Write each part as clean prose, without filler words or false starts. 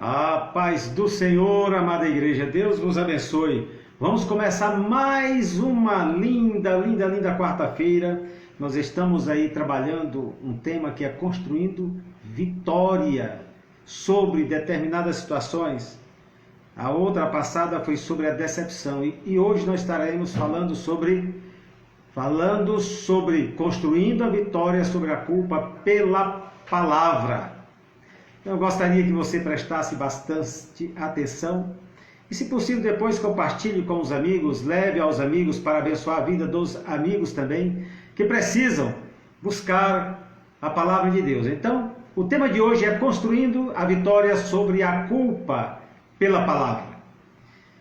A paz do Senhor, amada igreja, Deus vos abençoe. Vamos começar mais uma linda quarta-feira. Nós estamos aí trabalhando um tema que é construindo vitória sobre determinadas situações. A outra passada foi sobre a decepção e hoje nós estaremos falando sobre construindo a vitória sobre a culpa pela palavra. Eu gostaria que você prestasse bastante atenção e, se possível, depois compartilhe com os amigos, leve aos amigos para abençoar a vida dos amigos também, que precisam buscar a palavra de Deus. Então, o tema de hoje é construindo a vitória sobre a culpa pela palavra.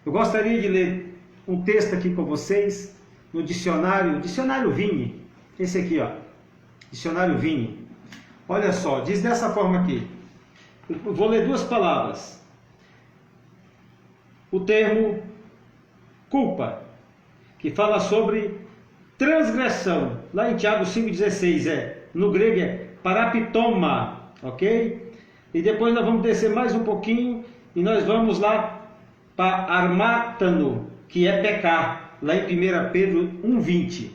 Eu gostaria de ler um texto aqui com vocês no dicionário Vini. Esse aqui, ó, dicionário Vini. Olha só, diz dessa forma aqui. Eu vou ler duas palavras. O termo culpa, que fala sobre transgressão. Lá em Tiago 5,16 no grego é parapitoma, ok? E depois nós vamos descer mais um pouquinho e nós vamos lá para armátano, que é pecar, lá em 1 Pedro 1,20.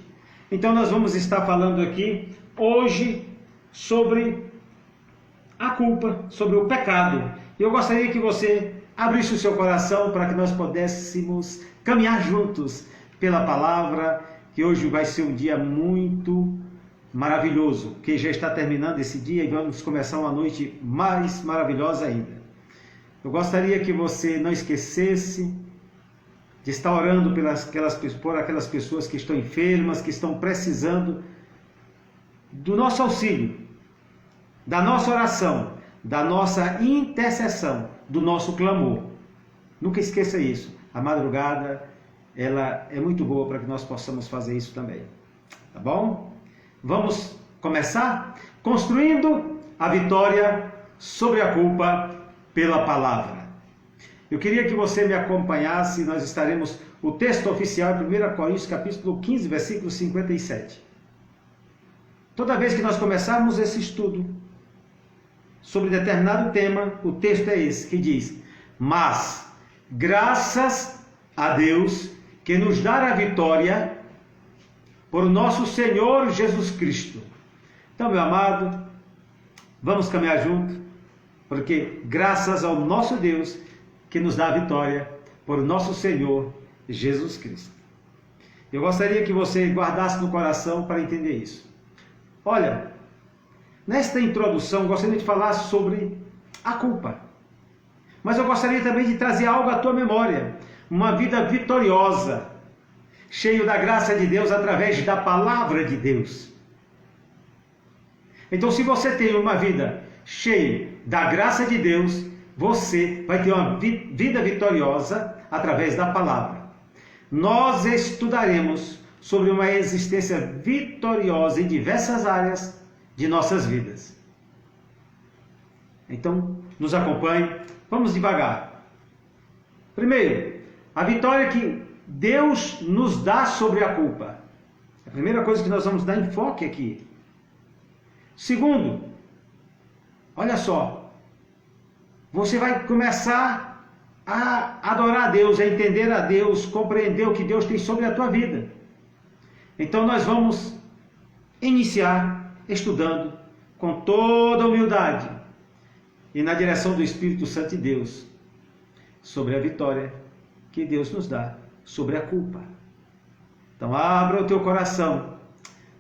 Então nós vamos estar falando aqui hoje sobre a culpa, sobre o pecado. Eu gostaria que você abrisse o seu coração para que nós pudéssemos caminhar juntos pela palavra, que hoje vai ser um dia muito maravilhoso, que já está terminando esse dia e vamos começar uma noite mais maravilhosa ainda. Eu gostaria que você não esquecesse de estar orando por aquelas pessoas que estão enfermas, que estão precisando do nosso auxílio, da nossa oração, da nossa intercessão, do nosso clamor. Nunca esqueça isso. A madrugada, ela é muito boa para que nós possamos fazer isso também. Tá bom? Vamos começar construindo a vitória sobre a culpa pela palavra. Eu queria que você me acompanhasse. Nós estaremos, o texto oficial é 1 Coríntios capítulo 15, versículo 57. Toda vez que nós começarmos esse estudo sobre determinado tema, o texto é esse, que diz: mas graças a Deus que nos dá a vitória por nosso Senhor Jesus Cristo. Então, meu amado, vamos caminhar junto, porque graças ao nosso Deus que nos dá a vitória por nosso Senhor Jesus Cristo. Eu gostaria que você guardasse no coração para entender isso. Olha, nesta introdução, gostaria de falar sobre a culpa. Mas eu gostaria também de trazer algo à tua memória. Uma vida vitoriosa, cheio da graça de Deus através da palavra de Deus. Então, se você tem uma vida cheia da graça de Deus, você vai ter uma vida vitoriosa através da palavra. Nós estudaremos sobre uma existência vitoriosa em diversas áreas de nossas vidas. Então, nos acompanhe, vamos devagar. Primeiro, a vitória que Deus nos dá sobre a culpa. A primeira coisa que nós vamos dar enfoque aqui. Segundo, olha só, você vai começar a adorar a Deus, a entender a Deus, compreender o que Deus tem sobre a tua vida. Então nós vamos iniciar estudando com toda humildade e na direção do Espírito Santo de Deus sobre a vitória que Deus nos dá sobre a culpa. Então abra o teu coração,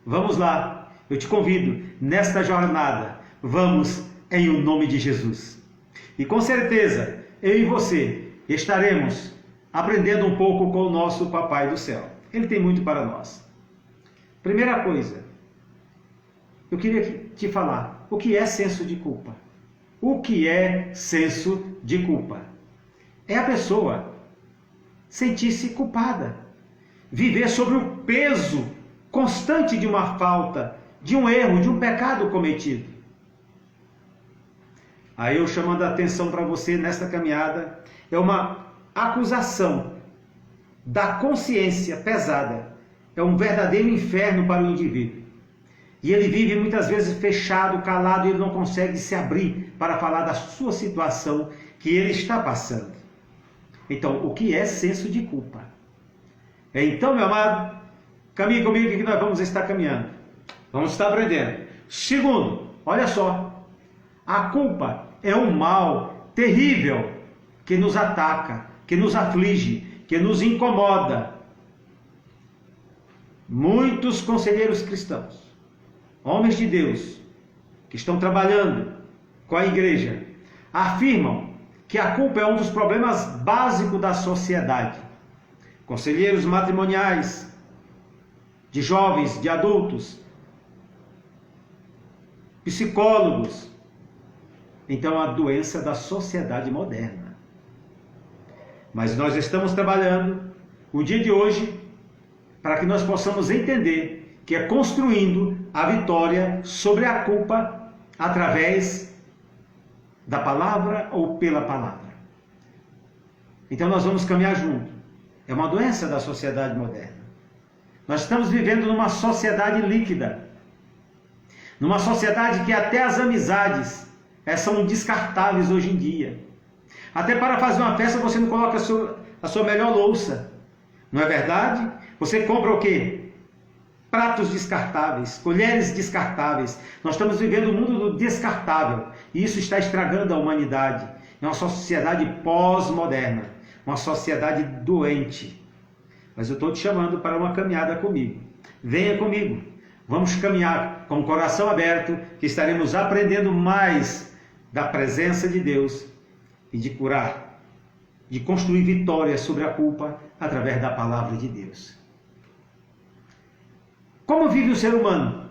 vamos lá, eu te convido nesta jornada, vamos em o nome de Jesus. E com certeza eu e você estaremos aprendendo um pouco com o nosso Papai do Céu. Ele tem muito para nós. Primeira coisa, eu queria te falar, o que é senso de culpa? O que é senso de culpa? É a pessoa sentir-se culpada, viver sobre o peso constante de uma falta, de um erro, de um pecado cometido. Aí eu chamando a atenção para você nesta caminhada, é uma acusação da consciência pesada, é um verdadeiro inferno para o indivíduo. E ele vive muitas vezes fechado, calado, e ele não consegue se abrir para falar da sua situação que ele está passando. Então, o que é senso de culpa? Então, meu amado, caminhe comigo que nós vamos estar caminhando. Vamos estar aprendendo. Segundo, olha só, a culpa é um mal terrível que nos ataca, que nos aflige, que nos incomoda. Muitos conselheiros cristãos, homens de Deus, que estão trabalhando com a igreja, afirmam que a culpa é um dos problemas básicos da sociedade. Conselheiros matrimoniais, de jovens, de adultos, psicólogos. Então, a doença da sociedade moderna. Mas nós estamos trabalhando o dia de hoje para que nós possamos entender que é construindo a vitória sobre a culpa através da palavra ou pela palavra. Então nós vamos caminhar junto. É uma doença da sociedade moderna. Nós estamos vivendo numa sociedade líquida. Numa sociedade que até as amizades são descartáveis hoje em dia. Até para fazer uma festa você não coloca a sua melhor louça. Não é verdade? Você compra o quê? Pratos descartáveis, colheres descartáveis. Nós estamos vivendo um mundo do descartável. E isso está estragando a humanidade. É uma sociedade pós-moderna. Uma sociedade doente. Mas eu estou te chamando para uma caminhada comigo. Venha comigo. Vamos caminhar com o coração aberto, que estaremos aprendendo mais da presença de Deus e de curar, de construir vitória sobre a culpa através da palavra de Deus. Como vive o ser humano?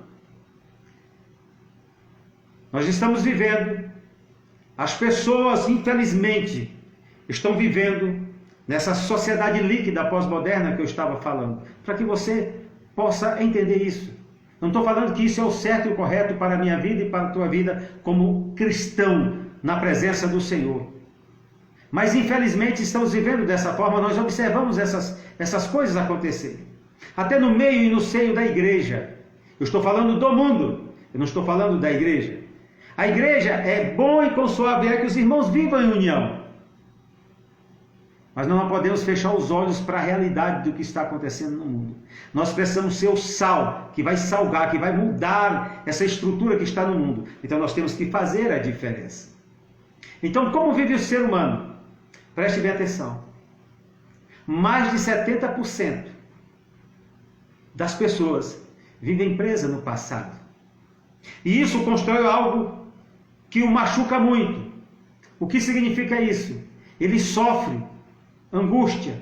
Nós estamos vivendo, as pessoas, infelizmente, estão vivendo nessa sociedade líquida pós-moderna que eu estava falando, para que você possa entender isso. Não estou falando que isso é o certo e o correto para a minha vida e para a tua vida como cristão na presença do Senhor. Mas infelizmente estamos vivendo dessa forma, nós observamos essas coisas acontecerem. Até no meio e no seio da igreja. Eu estou falando do mundo, eu não estou falando da igreja. A igreja é bom e consolável que os irmãos vivam em união. Mas não podemos fechar os olhos para a realidade do que está acontecendo no mundo. Nós precisamos ser o sal que vai salgar, que vai mudar essa estrutura que está no mundo. Então nós temos que fazer a diferença. Então, como vive o ser humano? Preste bem atenção. Mais de 70% das pessoas vivem presas no passado. E isso constrói algo que o machuca muito. O que significa isso? Ele sofre angústia,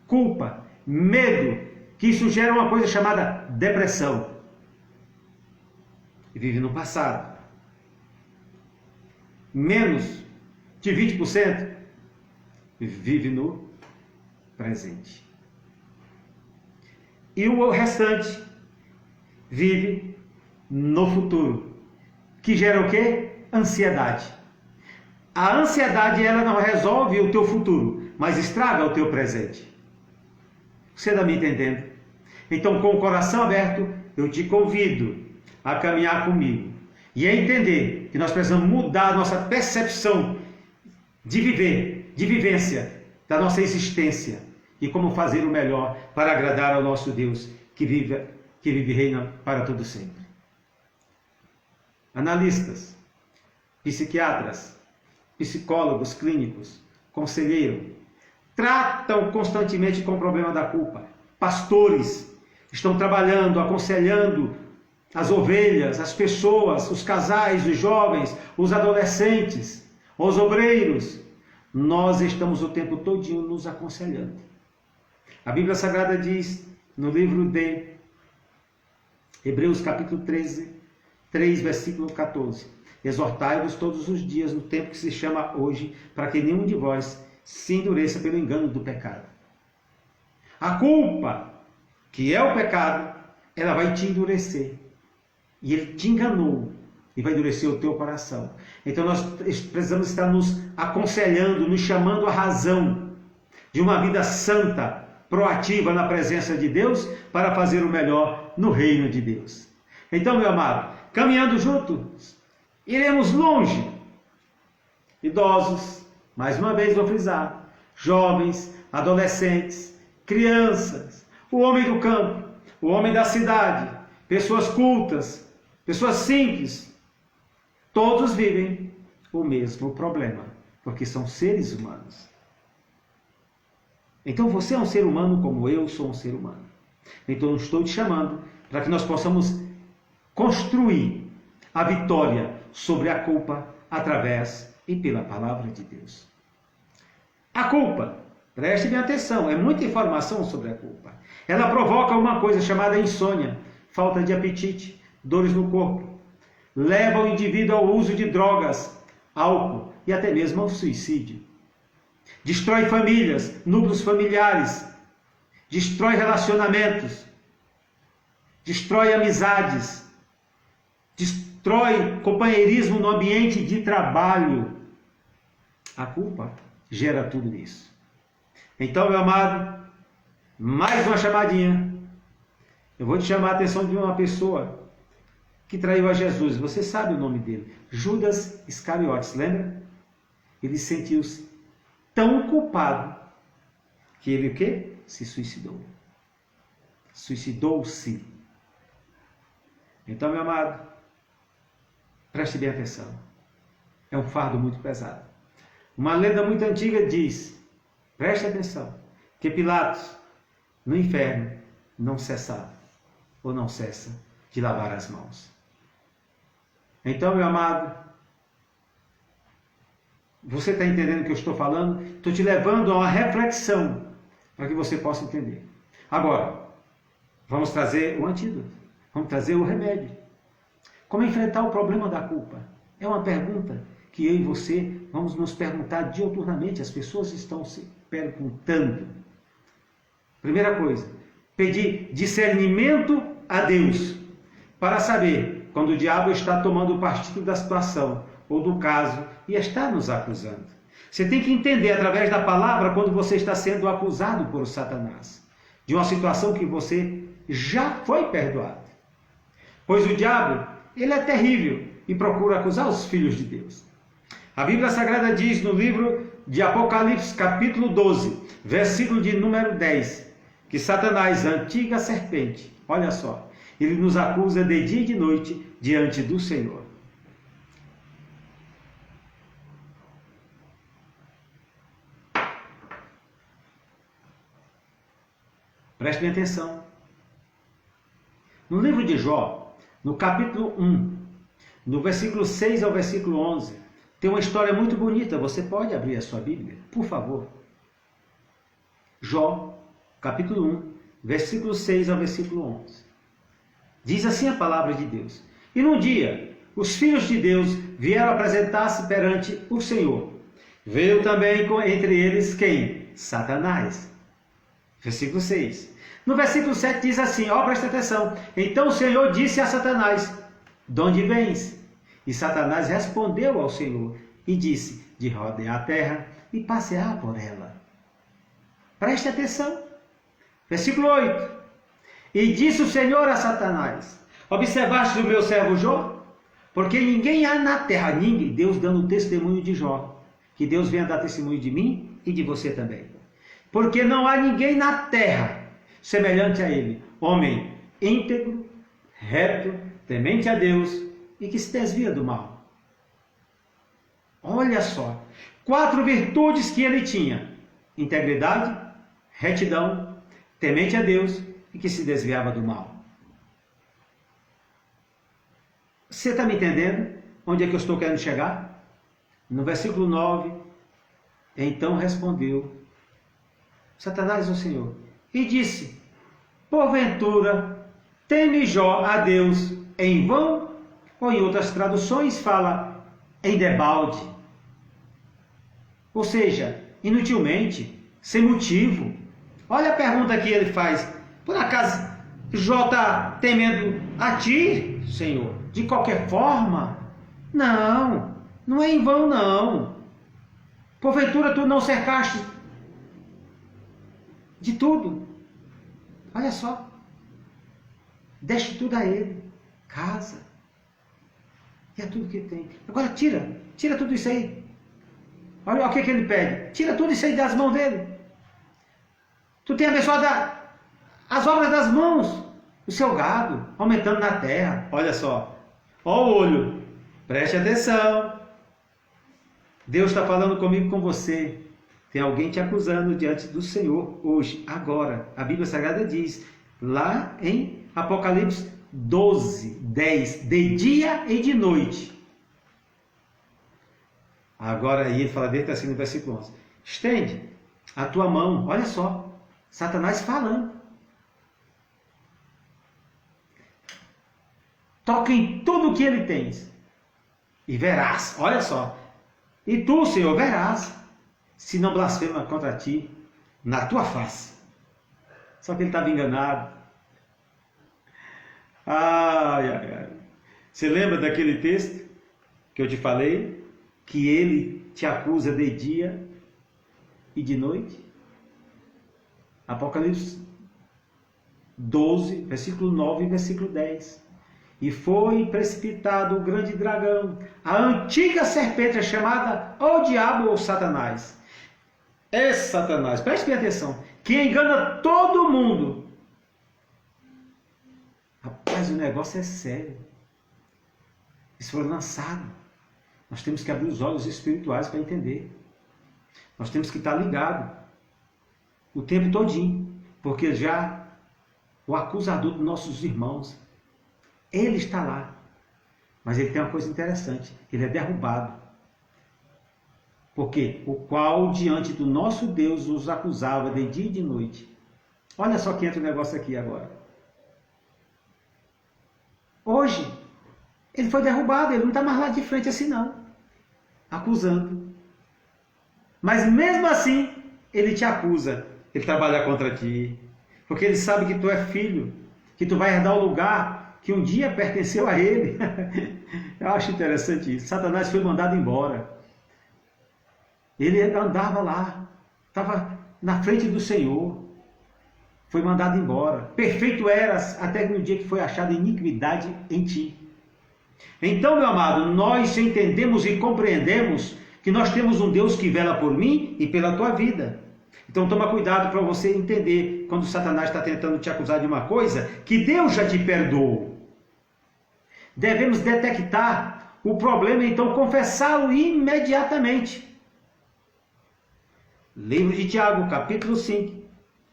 culpa, medo, que isso gera uma coisa chamada depressão. E vive no passado. Menos de 20% vive no presente. E o restante vive no futuro. Que gera o quê? Ansiedade. A ansiedade, ela não resolve o teu futuro, mas estraga o teu presente. Você está me entendendo? Então, com o coração aberto, eu te convido a caminhar comigo e a entender que nós precisamos mudar a nossa percepção de viver, de vivência da nossa existência e como fazer o melhor para agradar ao nosso Deus que vive e reina para todo sempre. Analistas, psiquiatras, psicólogos clínicos, conselheiros, tratam constantemente com o problema da culpa. Pastores estão trabalhando, aconselhando as ovelhas, as pessoas, os casais, os jovens, os adolescentes, os obreiros. Nós estamos o tempo todinho nos aconselhando. A Bíblia Sagrada diz no livro de Hebreus capítulo 13, 3, versículo 14: exortai-vos todos os dias no tempo que se chama hoje, para que nenhum de vós se endureça pelo engano do pecado. A culpa, que é o pecado, ela vai te endurecer. E ele te enganou e vai endurecer o teu coração. Então nós precisamos estar nos aconselhando, nos chamando à razão de uma vida santa, proativa na presença de Deus, para fazer o melhor no reino de Deus. Então, meu amado, caminhando juntos, iremos longe, idosos, mais uma vez vou frisar, jovens, adolescentes, crianças, o homem do campo, o homem da cidade, pessoas cultas, pessoas simples, todos vivem o mesmo problema, porque são seres humanos. Então você é um ser humano como eu sou um ser humano. Então eu estou te chamando para que nós possamos construir a vitória sobre a culpa através e pela palavra de Deus. A culpa, preste bem atenção, é muita informação sobre a culpa. Ela provoca uma coisa chamada insônia, falta de apetite, dores no corpo. Leva o indivíduo ao uso de drogas, álcool e até mesmo ao suicídio. Destrói famílias, núcleos familiares, destrói relacionamentos, destrói amizades, destrói companheirismo no ambiente de trabalho. A culpa gera tudo isso. Então, meu amado, mais uma chamadinha. Eu vou te chamar a atenção de uma pessoa que traiu a Jesus. Você sabe o nome dele. Judas Iscariotes, lembra? Ele sentiu-se tão culpado que ele o quê? Se suicidou. Suicidou-se. Então, meu amado, preste bem atenção. É um fardo muito pesado. Uma lenda muito antiga diz, preste atenção, que Pilatos, no inferno, não cessava, ou não cessa, de lavar as mãos. Então, meu amado, você está entendendo o que eu estou falando? Estou te levando a uma reflexão, para que você possa entender. Agora, vamos trazer o antídoto, vamos trazer o remédio. Como enfrentar o problema da culpa? É uma pergunta que eu e você vamos nos perguntar diuturnamente. As pessoas estão se perguntando. Primeira coisa, pedir discernimento a Deus para saber quando o diabo está tomando partido da situação ou do caso e está nos acusando. Você tem que entender através da palavra quando você está sendo acusado por Satanás de uma situação que você já foi perdoado. Pois o diabo, ele é terrível e procura acusar os filhos de Deus. A Bíblia Sagrada diz no livro de Apocalipse, capítulo 12, versículo de número 10, que Satanás, a antiga serpente, olha só, ele nos acusa de dia e de noite diante do Senhor. Preste bem atenção. No livro de Jó, no capítulo 1, no versículo 6 ao versículo 11, tem uma história muito bonita. Você pode abrir a sua Bíblia, por favor. Jó, capítulo 1, versículo 6 ao versículo 11. Diz assim a palavra de Deus. E num dia, os filhos de Deus vieram apresentar-se perante o Senhor. Veio também entre eles quem? Satanás. Versículo 6. No versículo 7 diz assim, ó, presta atenção. Então o Senhor disse a Satanás, de onde vens? E Satanás respondeu ao Senhor e disse, de rodear a terra e passear por ela. Preste atenção. Versículo 8. E disse o Senhor a Satanás, observaste o meu servo Jó? Porque ninguém há na terra, ninguém, Deus dando testemunho de Jó, que Deus venha dar testemunho de mim e de você também. Porque não há ninguém na terra semelhante a ele, homem íntegro, reto, temente a Deus e que se desvia do mal. Olha só, 4 virtudes que ele tinha: integridade, retidão, temente a Deus e que se desviava do mal. Você está me entendendo onde é que eu estou querendo chegar? No versículo 9, então respondeu Satanás ao Senhor e disse, porventura teme Jó a Deus em vão? Ou em outras traduções fala em debalde. Ou seja, inutilmente, sem motivo. Olha a pergunta que ele faz. Por acaso Jó está temendo a ti, Senhor? De qualquer forma? Não, não é em vão não. Porventura tu não cercaste de tudo. Olha só. Deste tudo a ele. Casa. E é tudo que tem. Agora tira tudo isso aí. Olha o que ele pede. Tira tudo isso aí das mãos dele. Tu tem abençoado as obras das mãos, o seu gado, aumentando na terra. Olha só. Olha o olho. Preste atenção. Deus está falando comigo, com você. Tem alguém te acusando diante do Senhor hoje, agora. A Bíblia Sagrada diz, lá em Apocalipse 12, 10, de dia e de noite. Agora aí ele fala dentro assim no versículo 11. Estende a tua mão, olha só. Satanás falando. Toca em tudo o que ele tens. E verás, olha só. E tu, Senhor, verás, se não blasfema contra ti, na tua face. Só que ele estava enganado. Ai, ai, ai. Você lembra daquele texto que eu te falei? Que ele te acusa de dia e de noite? Apocalipse 12, versículo 9 e versículo 10. E foi precipitado o grande dragão, a antiga serpente chamada o diabo ou Satanás. É Satanás, preste bem atenção, que engana todo mundo. Rapaz, o negócio é sério. Isso foi lançado. Nós temos que abrir os olhos espirituais para entender. Nós temos que estar ligados o tempo todinho, porque já o acusador dos nossos irmãos, ele está lá. Mas ele tem uma coisa interessante, ele é derrubado. Porque o qual diante do nosso Deus os acusava de dia e de noite. Olha só que entra o negócio aqui agora. Hoje, ele foi derrubado, ele não está mais lá de frente assim não, acusando. Mas mesmo assim, ele te acusa, ele trabalha contra ti, porque ele sabe que tu é filho, que tu vai herdar o lugar que um dia pertenceu a ele. Eu acho interessante isso. Satanás foi mandado embora. Ele andava lá, estava na frente do Senhor, foi mandado embora. Perfeito eras até no dia que foi achada iniquidade em ti. Então, meu amado, nós entendemos e compreendemos que nós temos um Deus que vela por mim e pela tua vida. Então toma cuidado para você entender, quando Satanás está tentando te acusar de uma coisa, que Deus já te perdoou. Devemos detectar o problema, então confessá-lo imediatamente. Livro de Tiago, capítulo 5,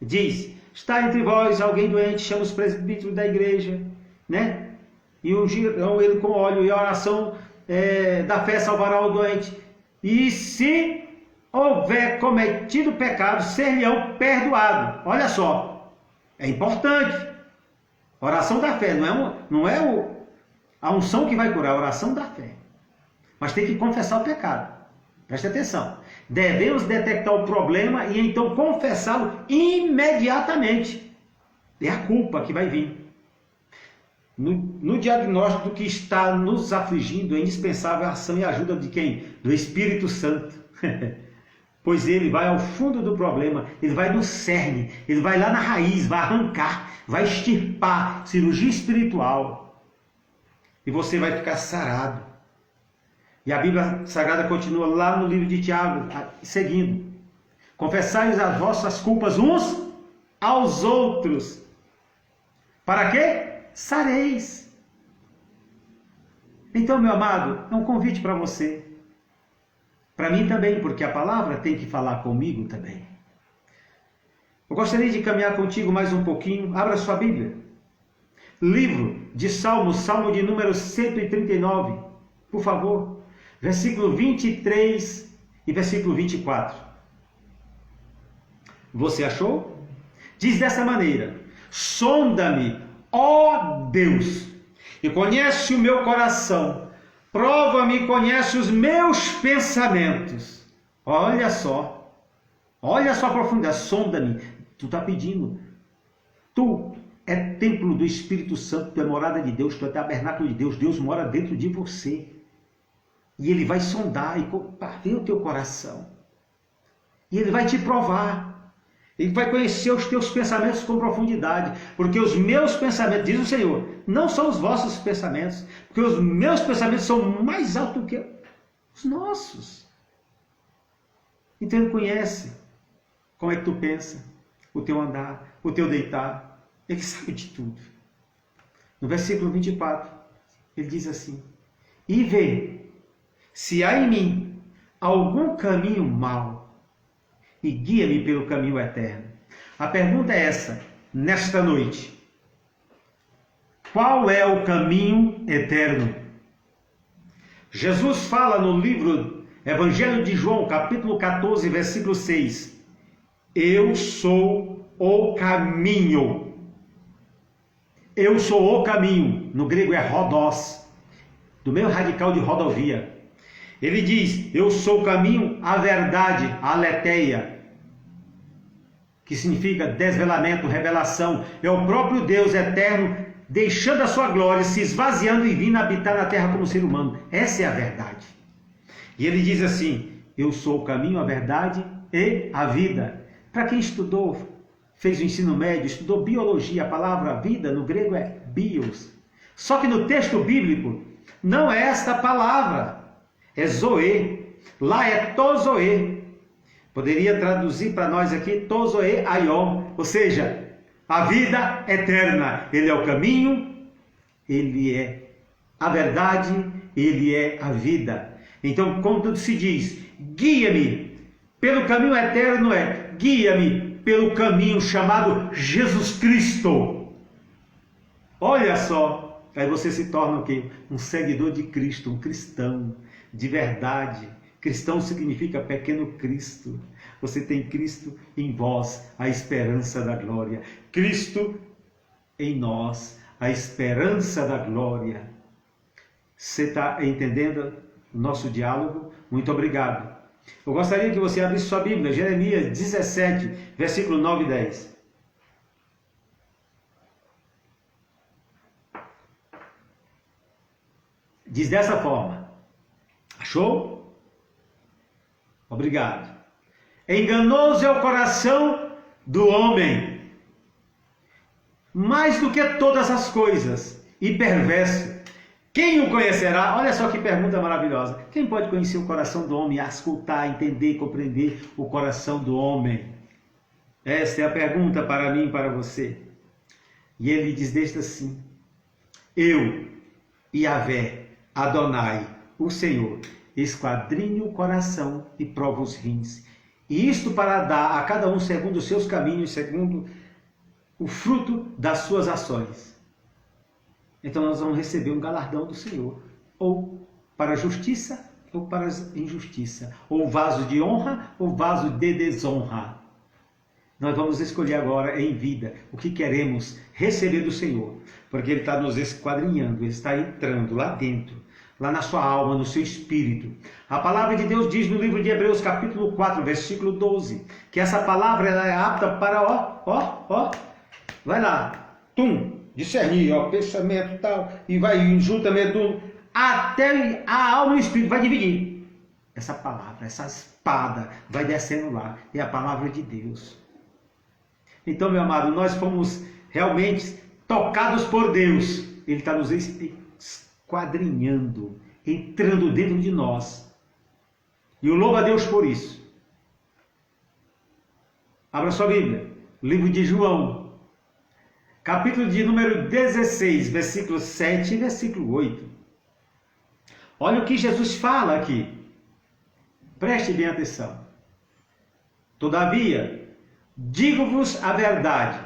diz, está entre vós alguém doente, chama os presbíteros da igreja, né? E ungirão ele com óleo, e a oração da fé salvará o doente. E se houver cometido pecado, ser-lhe-ão perdoado. Olha só, é importante. Oração da fé, não é a unção que vai curar, a oração da fé. Mas tem que confessar o pecado. Preste atenção. Devemos detectar o problema e então confessá-lo imediatamente. É a culpa que vai vir. No diagnóstico do que está nos afligindo, é indispensável a ação e a ajuda de quem? Do Espírito Santo. Pois ele vai ao fundo do problema, ele vai no cerne, ele vai lá na raiz, vai arrancar, vai extirpar, cirurgia espiritual. E você vai ficar sarado. E a Bíblia Sagrada continua lá no livro de Tiago, seguindo. Confessai as vossas culpas uns aos outros. Para quê? Sareis. Então, meu amado, é um convite para você. Para mim também, porque a palavra tem que falar comigo também. Eu gostaria de caminhar contigo mais um pouquinho. Abra sua Bíblia. Livro de Salmos, Salmo de número 139, por favor. Versículo 23 e versículo 24. Você achou? Diz dessa maneira: sonda-me, ó Deus, e conhece o meu coração. Prova-me e conhece os meus pensamentos. Olha só a profundidade. Sonda-me. Tu está pedindo. Tu é templo do Espírito Santo, tu é morada de Deus, tu é tabernáculo de Deus. Deus mora dentro de você. E Ele vai sondar e ver o teu coração. E Ele vai te provar. Ele vai conhecer os teus pensamentos com profundidade. Porque os meus pensamentos, diz o Senhor, não são os vossos pensamentos. Porque os meus pensamentos são mais altos do que os nossos. Então Ele conhece como é que tu pensa, o teu andar, o teu deitar. Ele sabe de tudo. No versículo 24, ele diz assim: e vê se há em mim algum caminho mau e guia-me pelo caminho eterno. A pergunta é essa, nesta noite: qual é o caminho eterno? Jesus fala no livro Evangelho de João, capítulo 14, versículo 6. Eu sou o caminho. Eu sou o caminho. No grego é rodós, do meio radical de rodovia. Ele diz: eu sou o caminho, a verdade, a aletheia, que significa desvelamento, revelação. É o próprio Deus eterno deixando a sua glória, se esvaziando e vindo habitar na terra como ser humano. Essa é a verdade. E ele diz assim: eu sou o caminho, a verdade e a vida. Para quem estudou, fez o ensino médio, estudou biologia, a palavra vida no grego é bios. Só que no texto bíblico não é esta palavra, é zoe. Lá é tozoe. Poderia traduzir para nós aqui tozoe aion, ou seja, a vida eterna. Ele é o caminho, ele é a verdade, ele é a vida. Então, quando se diz guia-me pelo caminho eterno, guia-me pelo caminho chamado Jesus Cristo. Olha só, aí você se torna o quê? Um seguidor de Cristo, um cristão de verdade. Cristão significa pequeno Cristo. Você tem Cristo em vós, a esperança da glória. Cristo em nós, a esperança da glória. Você está entendendo o nosso diálogo? Muito obrigado. Eu gostaria que você abrisse sua Bíblia, Jeremias 17, versículo 9 e 10. Diz dessa forma. Achou? Obrigado. Enganoso é o coração do homem, mais do que todas as coisas, e perverso. Quem o conhecerá? Olha só que pergunta maravilhosa. Quem pode conhecer o coração do homem, escutar, entender, compreender o coração do homem? Esta é a pergunta para mim e para você. E ele diz deste assim: eu, Yahvé, Adonai, o Senhor, esquadrinho o coração e provo os rins. E isto para dar a cada um segundo os seus caminhos, segundo o fruto das suas ações. Então nós vamos receber um galardão do Senhor, ou para a justiça, ou para a injustiça, ou vaso de honra, ou vaso de desonra. Nós vamos escolher agora em vida o que queremos receber do Senhor, porque Ele está nos esquadrinhando, Ele está entrando lá dentro, lá na sua alma, no seu espírito. A palavra de Deus diz no livro de Hebreus, capítulo 4, versículo 12, que essa palavra ela é apta para, vai lá, discernir, pensamento e tal, e vai juntamente até a alma e o espírito, vai dividir. Essa palavra, essa espada vai descendo lá, é a palavra de Deus. Então, meu amado, nós fomos realmente tocados por Deus. Ele está nos esquadrinhando, entrando dentro de nós. E eu louvo a Deus por isso. Abra sua Bíblia, livro de João, capítulo de número 16, versículo 7 e versículo 8. Olha o que Jesus fala aqui. Preste bem atenção. Todavia, digo-vos a verdade,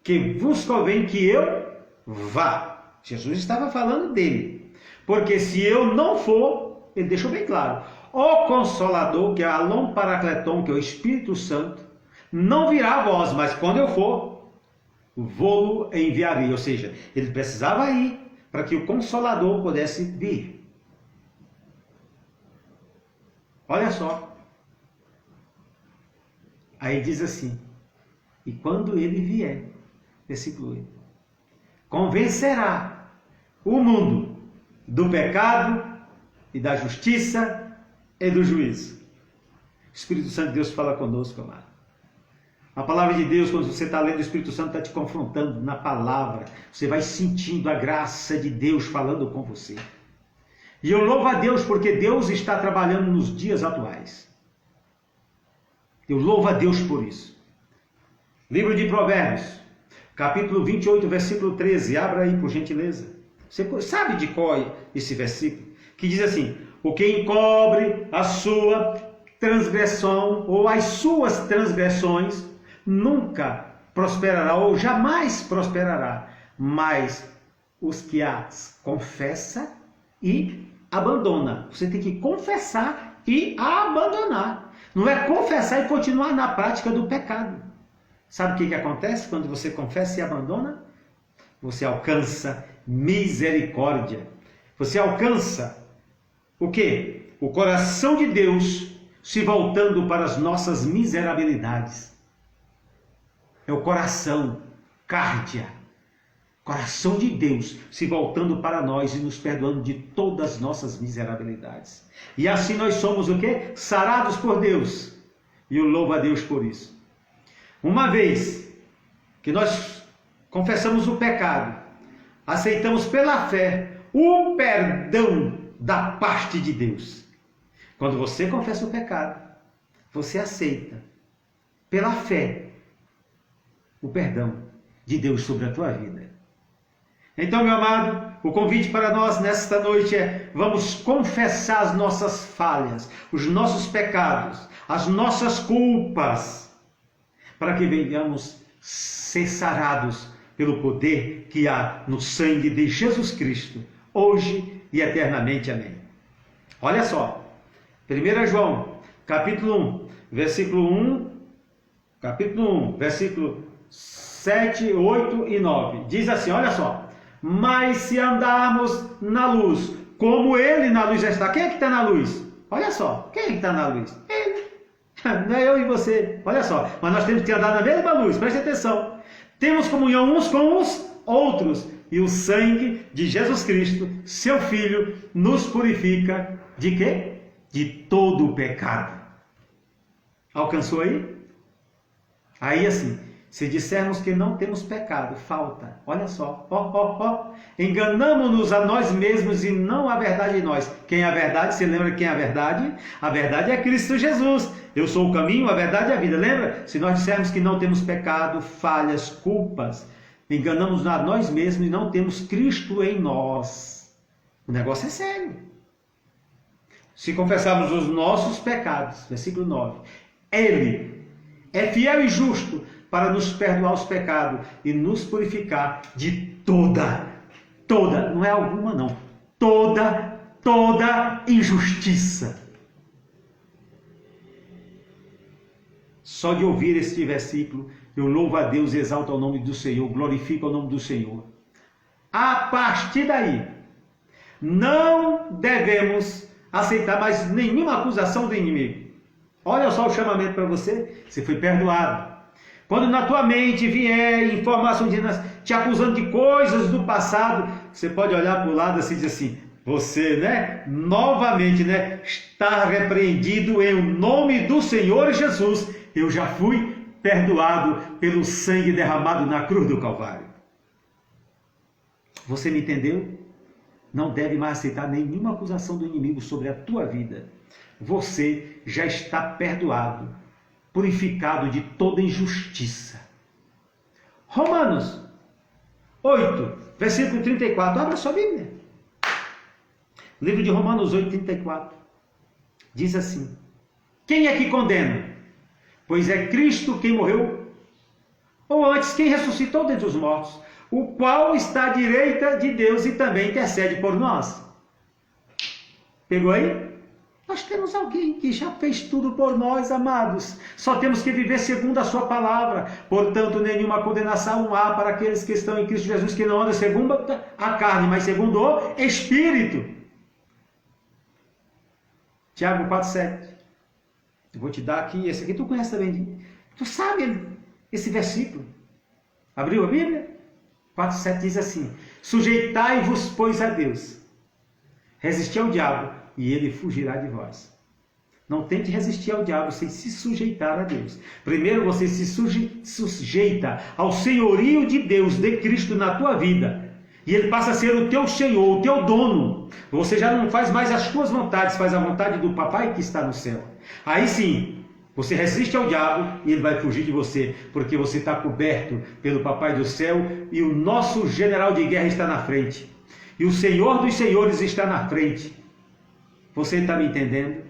que vos convém que eu vá. Jesus estava falando dele. Porque se eu não for, ele deixou bem claro, o Consolador, que é Alon Paracleton, que é o Espírito Santo, não virá a vós, mas quando eu for, vou-lo enviarei. Ou seja, ele precisava ir para que o Consolador pudesse vir. Olha só. Aí diz assim: e quando ele vier, versículo 8, convencerá o mundo do pecado e da justiça e do juízo. O Espírito Santo de Deus fala conosco, amado. A palavra de Deus, quando você está lendo, o Espírito Santo está te confrontando na palavra. Você vai sentindo a graça de Deus falando com você. E eu louvo a Deus porque Deus está trabalhando nos dias atuais. Eu louvo a Deus por isso. Livro de Provérbios, capítulo 28, versículo 13. Abra aí, por gentileza. Você sabe de qual é esse versículo? Que diz assim: o que encobre a sua transgressão ou as suas transgressões nunca prosperará ou jamais prosperará, mas os que as confessa e abandona. Você tem que confessar e abandonar. Não é confessar e continuar na prática do pecado. Sabe o que acontece quando você confessa e abandona? Você alcança misericórdia. Você alcança o quê? O coração de Deus se voltando para as nossas miserabilidades. É o coração, cárdia, coração de Deus se voltando para nós e nos perdoando de todas as nossas miserabilidades. E assim nós somos o quê? Sarados por Deus. E eu louvo a Deus por isso. Uma vez que nós confessamos o pecado, aceitamos pela fé o perdão da parte de Deus. Quando você confessa o pecado, você aceita pela fé o perdão de Deus sobre a tua vida. Então, meu amado, o convite para nós nesta noite é: vamos confessar as nossas falhas, os nossos pecados, as nossas culpas, para que venhamos ser sarados pelo poder que há no sangue de Jesus Cristo, hoje e eternamente. Amém. Olha só, 1 João, capítulo 1, versículo 7, 8 e 9. Diz assim, olha só: mas se andarmos na luz, como Ele na luz já está. Quem é que está na luz? Olha só, quem é que está na luz? Ele. Não é eu e você. Olha só, mas nós temos que andar na mesma luz, preste atenção. Temos comunhão uns com os outros, e o sangue de Jesus Cristo, seu Filho, nos purifica de quê? De todo o pecado. Alcançou aí? Aí assim, se dissermos que não temos pecado, falta, olha só, enganamo-nos a nós mesmos e não a verdade em nós. Quem é a verdade? Você lembra quem é a verdade? A verdade é Cristo Jesus. Eu sou o caminho, a verdade e a vida. Lembra? Se nós dissermos que não temos pecado, falhas, culpas, enganamos a nós mesmos e não temos Cristo em nós. O negócio é sério. Se confessarmos os nossos pecados, versículo 9, Ele é fiel e justo para nos perdoar os pecados e nos purificar de toda, não é alguma não, toda injustiça. Só de ouvir este versículo, eu louvo a Deus, exalto o nome do Senhor, glorifico o nome do Senhor. A partir daí, não devemos aceitar mais nenhuma acusação do inimigo. Olha só o chamamento para você: você foi perdoado. Quando na tua mente vier informação te acusando de coisas do passado, você pode olhar para o lado assim e dizer assim: você, novamente, está repreendido em nome do Senhor Jesus. Eu já fui perdoado pelo sangue derramado na cruz do Calvário. Você me entendeu? Não deve mais aceitar nenhuma acusação do inimigo sobre a tua vida. Você já está perdoado, purificado de toda injustiça. Romanos 8, versículo 34. Abra sua Bíblia. Livro de Romanos 8, 34. Diz assim: quem é que condena? Pois é Cristo quem morreu, ou antes, quem ressuscitou dentre os mortos, o qual está à direita de Deus e também intercede por nós. Pegou aí? Nós temos alguém que já fez tudo por nós, amados. Só temos que viver segundo a sua palavra. Portanto, nenhuma condenação há para aqueles que estão em Cristo Jesus, que não andam segundo a carne, mas segundo o Espírito. Tiago 4,7. Eu vou te dar aqui, esse aqui tu conhece também. Tu sabe esse versículo? Abriu a Bíblia? 4,7 diz assim: sujeitai-vos, pois, a Deus. Resisti ao diabo, e ele fugirá de vós. Não tente resistir ao diabo sem se sujeitar a Deus. Primeiro você se sujeita ao senhorio de Deus, de Cristo na tua vida. E ele passa a ser o teu Senhor, o teu dono. Você já não faz mais as tuas vontades, faz a vontade do papai que está no céu. Aí sim, Você resiste ao diabo e ele vai fugir de você, porque você está coberto pelo Papai do céu e o nosso general de guerra está na frente. E o Senhor dos senhores está na frente. Você está me entendendo?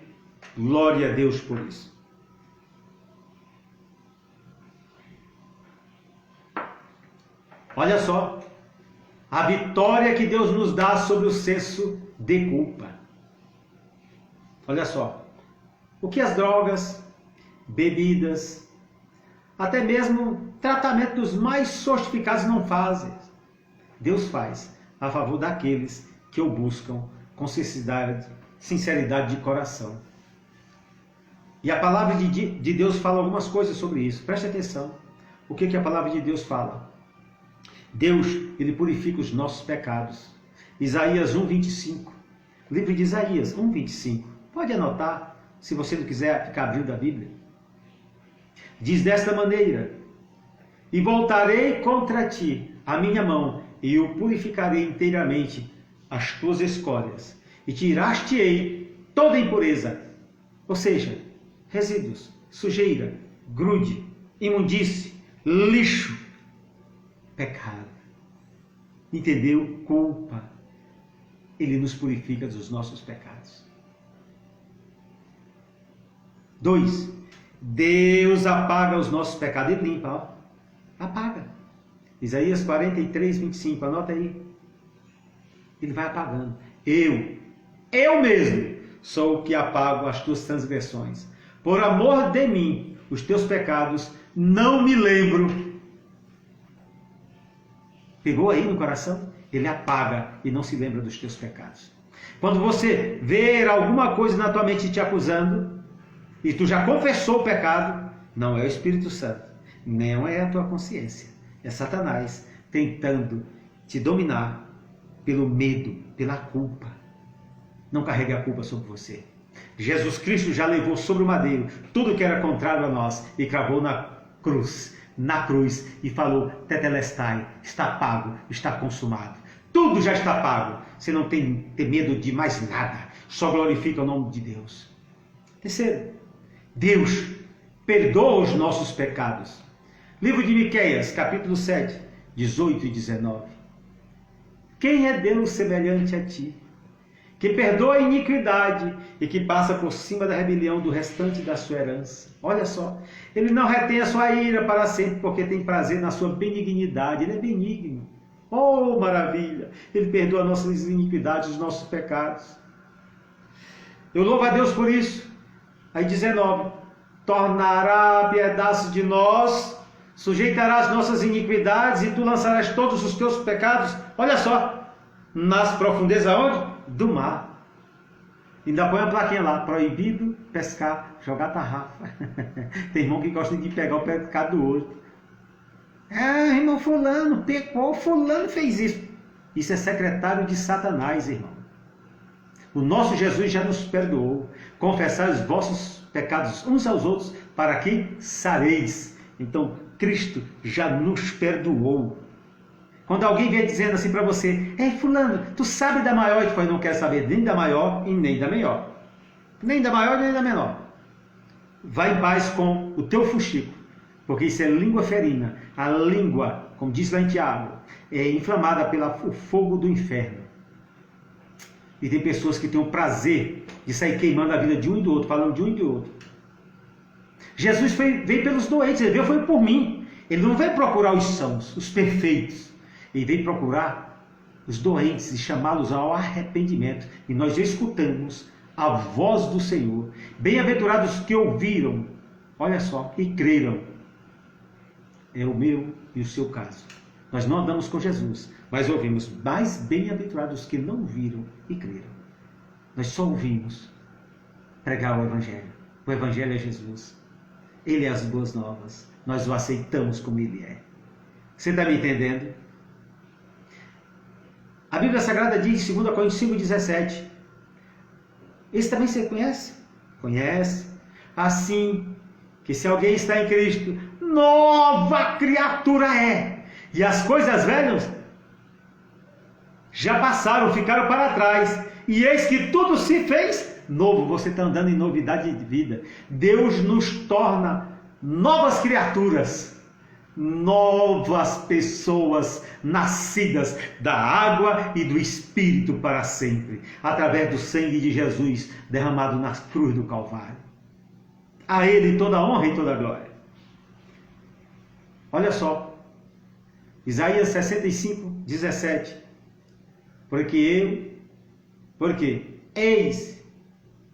Glória a Deus por isso. Olha só, a vitória que Deus nos dá sobre o senso de culpa. Olha só, o que as drogas, bebidas, até mesmo tratamentos mais sofisticados não fazem, Deus faz a favor daqueles que o buscam com sinceridade de coração. E a palavra de Deus fala algumas coisas sobre isso. Preste atenção. O que a palavra de Deus fala? Deus, ele purifica os nossos pecados. Isaías 1:25. Livro de Isaías 1:25. Pode anotar, se você não quiser ficar abrindo a Bíblia. Diz desta maneira: e voltarei contra ti a minha mão, e o purificarei inteiramente as tuas escórias, e tiraste-ei toda impureza, ou seja, resíduos, sujeira, grude, imundície, lixo, pecado. Entendeu? Culpa. Ele nos purifica dos nossos pecados. 2. Deus apaga os nossos pecados. Ele limpa, ó. Apaga. Isaías 43:25. Anota aí. Ele vai apagando. Eu mesmo sou o que apago as tuas transgressões. Por amor de mim, os teus pecados não me lembro. Pegou aí no coração? Ele apaga e não se lembra dos teus pecados. Quando você ver alguma coisa na tua mente te acusando, e tu já confessou o pecado, não é o Espírito Santo, não é a tua consciência. É Satanás tentando te dominar pelo medo, pela culpa. Não carregue a culpa sobre você. Jesus Cristo já levou sobre o madeiro tudo que era contrário a nós e cravou na cruz, e falou: tetelestai, está pago, está consumado. Tudo já está pago. Você não tem que ter medo de mais nada. Só glorifica o nome de Deus. Terceiro, Deus perdoa os nossos pecados. Livro de Miqueias, capítulo 7, 18 e 19. Quem é Deus semelhante a ti, que perdoa a iniquidade e que passa por cima da rebelião do restante da sua herança? Olha só, ele não retém a sua ira para sempre, porque tem prazer na sua benignidade. Ele é benigno. Oh, maravilha! Ele perdoa nossas iniquidades, os nossos pecados. Eu louvo a Deus por isso. Aí 19, tornará a piedade de nós, sujeitará as nossas iniquidades e tu lançarás todos os teus pecados. Olha só, nas profundezas onde? Do mar. Ainda põe a plaquinha lá: proibido pescar, jogar tarrafa. Tem irmão que gosta de pegar o pecado do outro. Irmão fulano pecou, fulano fez isso. Isso é secretário de Satanás, irmão. O nosso Jesus já nos perdoou. Confessai os vossos pecados uns aos outros, para que sareis. Então, Cristo já nos perdoou. Quando alguém vem dizendo assim para você: fulano, tu sabe da maior? Eu não quero saber nem da maior e nem da menor. Nem da maior nem da menor. Vai em paz com o teu fuxico, porque isso é língua ferina. A língua, como diz lá em Tiago, é inflamada pelo fogo do inferno. E tem pessoas que têm o prazer de sair queimando a vida de um e do outro, falando de um e do outro. Jesus veio pelos doentes, ele veio foi por mim. Ele não veio procurar os sãos, os perfeitos. Ele veio procurar os doentes e chamá-los ao arrependimento. E nós escutamos a voz do Senhor. Bem-aventurados que ouviram, olha só, e creram. É o meu e o seu caso. Nós não andamos com Jesus, mas ouvimos. Mais bem-aventurados que não viram e creram. Nós só ouvimos pregar o Evangelho. O Evangelho é Jesus. Ele é as boas novas. Nós o aceitamos como Ele é. Você está me entendendo? A Bíblia Sagrada diz em 2 Coríntios 5,17. Esse também você conhece? Conhece. Assim que se alguém está em Cristo, nova criatura é. E as coisas velhas já passaram, ficaram para trás. E eis que tudo se fez novo, você está andando em novidade de vida. Deus nos torna novas criaturas, novas pessoas nascidas da água e do Espírito para sempre, através do sangue de Jesus derramado na cruz do Calvário. A Ele toda a honra e toda a glória. Olha só, Isaías 65, 17. Porque eis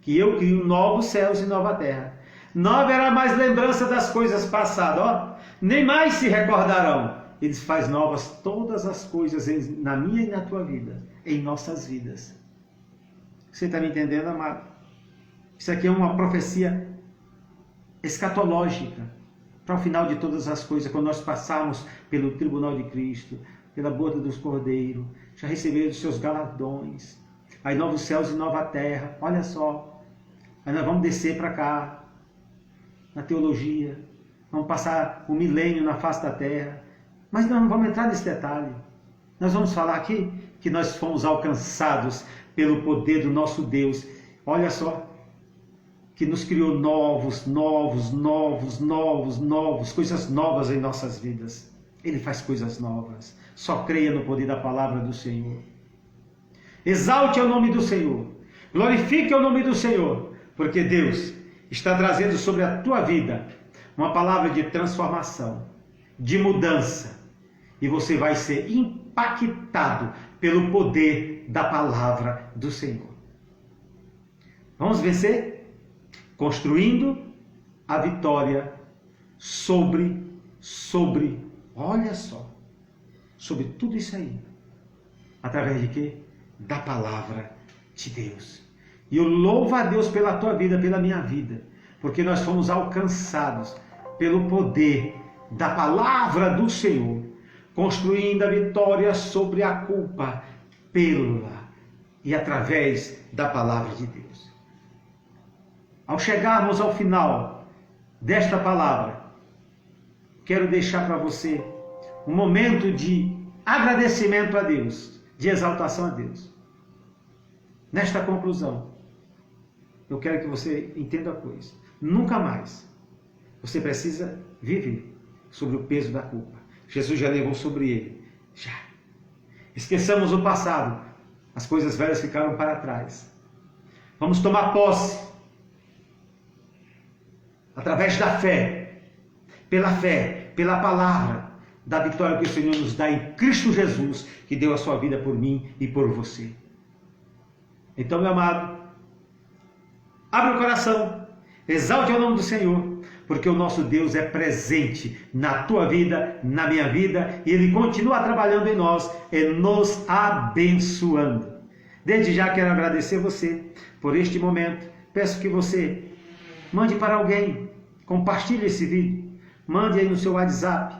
que eu crio novos céus e nova terra. Não haverá mais lembrança das coisas passadas, ó, nem mais se recordarão. Ele faz novas todas as coisas na minha e na tua vida, em nossas vidas. Você está me entendendo, amado? Isso aqui é uma profecia escatológica para o final de todas as coisas, quando nós passarmos pelo tribunal de Cristo, pela boda dos cordeiros, já receberam os seus galardões, aí novos céus e nova terra. Olha só, aí nós vamos descer para cá, na teologia, vamos passar o milênio na face da terra, mas nós não vamos entrar nesse detalhe. Nós vamos falar aqui que nós fomos alcançados pelo poder do nosso Deus. Olha só, que nos criou novos, coisas novas em nossas vidas. Ele faz coisas novas. Só creia no poder da palavra do Senhor. Exalte o nome do Senhor. Glorifique o nome do Senhor, porque Deus está trazendo sobre a tua vida uma palavra de transformação, de mudança, e você vai ser impactado pelo poder da palavra do Senhor. Vamos vencer? Construindo a vitória sobre, olha só, sobre tudo isso aí. Através de quê? Da palavra de Deus. E eu louvo a Deus pela tua vida, pela minha vida, porque nós fomos alcançados pelo poder da palavra do Senhor, construindo a vitória sobre a culpa pela e através da palavra de Deus. Ao chegarmos ao final desta palavra, quero deixar para você um momento de agradecimento a Deus, de exaltação a Deus. Nesta conclusão, eu quero que você entenda a coisa. Nunca mais você precisa viver sobre o peso da culpa. Jesus já levou sobre ele. Já. Esqueçamos o passado. As coisas velhas ficaram para trás. Vamos tomar posse. Através da fé, pela palavra, da vitória que o Senhor nos dá em Cristo Jesus, que deu a sua vida por mim e por você. Então, meu amado, abre o coração, exalte o nome do Senhor, porque o nosso Deus é presente na tua vida, na minha vida, e Ele continua trabalhando em nós e nos abençoando. Desde já quero agradecer você por este momento. Peço que você mande para alguém, compartilhe esse vídeo, mande aí no seu WhatsApp,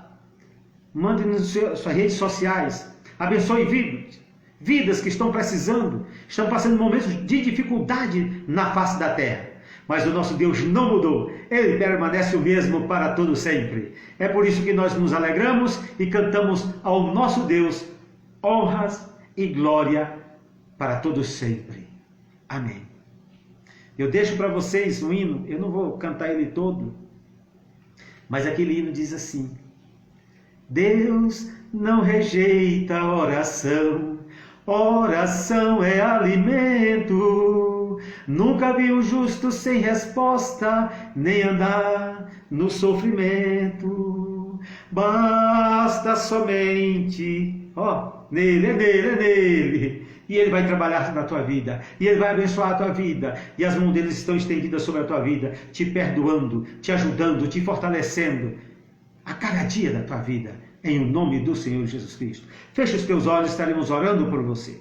mande nas suas redes sociais, abençoe vidas que estão precisando, estão passando momentos de dificuldade na face da terra. Mas o nosso Deus não mudou, Ele permanece o mesmo para todo sempre. É por isso que nós nos alegramos e cantamos ao nosso Deus honras e glória para todos sempre. Amém. Eu deixo para vocês um hino, eu não vou cantar ele todo, mas aquele hino diz assim: Deus não rejeita a oração, oração é alimento. Nunca vi o justo sem resposta, nem andar no sofrimento. Basta somente, nele, é nele. E Ele vai trabalhar na tua vida, e Ele vai abençoar a tua vida, e as mãos dele estão estendidas sobre a tua vida, te perdoando, te ajudando, te fortalecendo a cada dia da tua vida, em nome do Senhor Jesus Cristo. Feche os teus olhos, estaremos orando por você.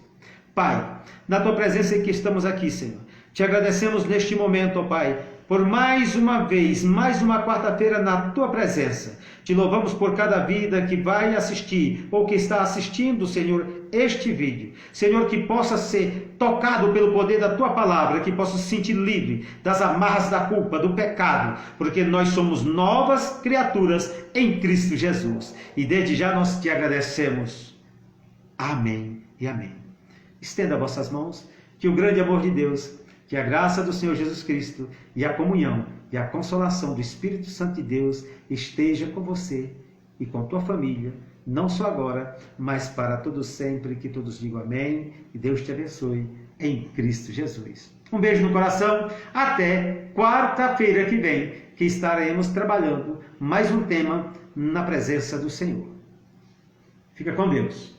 Pai, na tua presença em que estamos aqui, Senhor, te agradecemos neste momento, ó Pai, por mais uma vez, mais uma quarta-feira na tua presença. Te louvamos por cada vida que vai assistir ou que está assistindo, Senhor, este vídeo. Senhor, que possa ser tocado pelo poder da tua palavra, que possa se sentir livre das amarras da culpa, do pecado, porque nós somos novas criaturas em Cristo Jesus. E desde já nós te agradecemos. Amém e amém. Estenda vossas mãos, que o grande amor de Deus, Que a graça do Senhor Jesus Cristo e a comunhão e a consolação do Espírito Santo de Deus esteja com você e com tua família, não só agora, mas para todos sempre. Que todos digam amém e Deus te abençoe em Cristo Jesus. Um beijo no coração, até quarta-feira que vem, que estaremos trabalhando mais um tema na presença do Senhor. Fica com Deus.